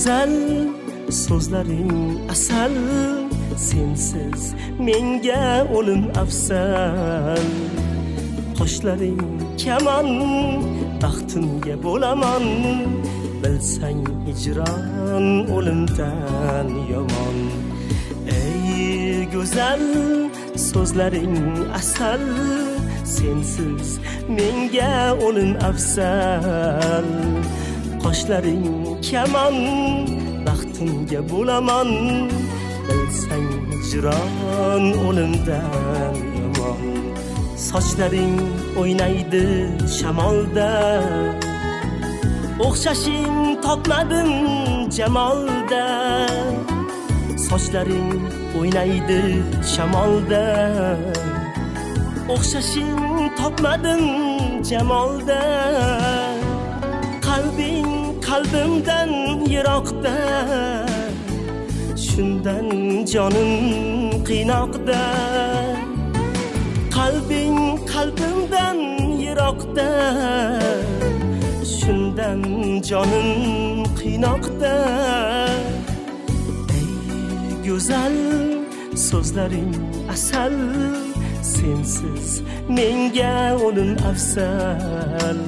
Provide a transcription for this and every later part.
go'zal so'zlaring asal, sensiz menga o'lim afsal. Qoshlaring kaman, baxtimga bo'laman, bilsang hijron o'limdan yomon. Ey go'zal so'zlaring asal, sensiz menga o'lim afsal. Qoshlaring kaman, baxtimga bo'laman, bilsang hijron o'limdan yomon. Sochlaring o'ynaydi shamolda, o'xshashing topmadim jamolda. Sochlaring o'ynaydi shamolda, o'xshashing topmadim jamolda. Qalbing qalbimdan yiroqda, shundan jonim qiynoqda. Qalbing qalbimdan yiroqda, shundan jonim qiynoqda. Ey go'zal so'zlaring asal, sensiz menga o'lim afsal.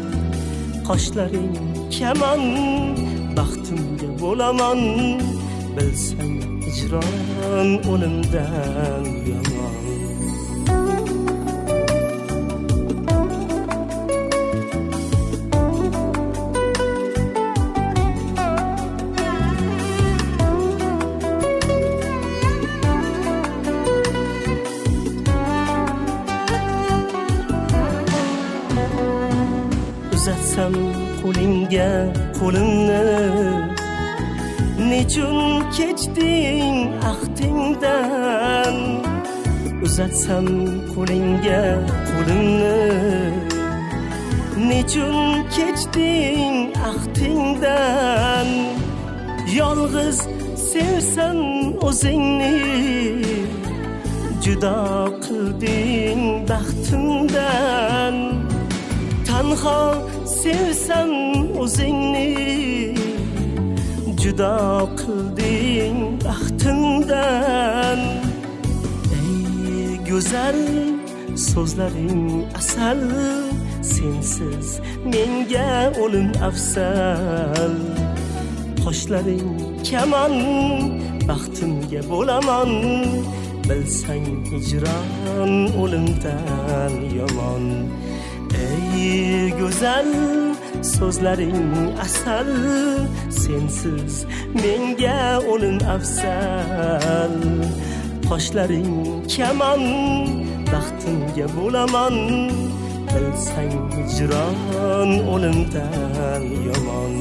Qoshlaring kaman, baxtimga bo'laman, bilsang hijron o'limdan yomon. Uzatsam qo'lingga qo'limni, nechun kechding ahdingdan. Uzatsam qo'lingga qo'limni, nechun kechding ahdingdan. Yolg'iz sevsam o'zingni, judo qilding baxtimdan. Tanho sevsam o'zingni, judo qilding baxtimdan. Ey go'zal so'zlaring asal, sensiz menga o'lim afsal. Qoshlaring kaman, baxtimga bo'laman, bilsang hijron o'limdan yomon. Ey go'zal so'zlaring asal, sensiz menga o'lim afsal. Qoshlaring kaman, baxtimga bo'laman, bilsang hijron o'limdan yomon.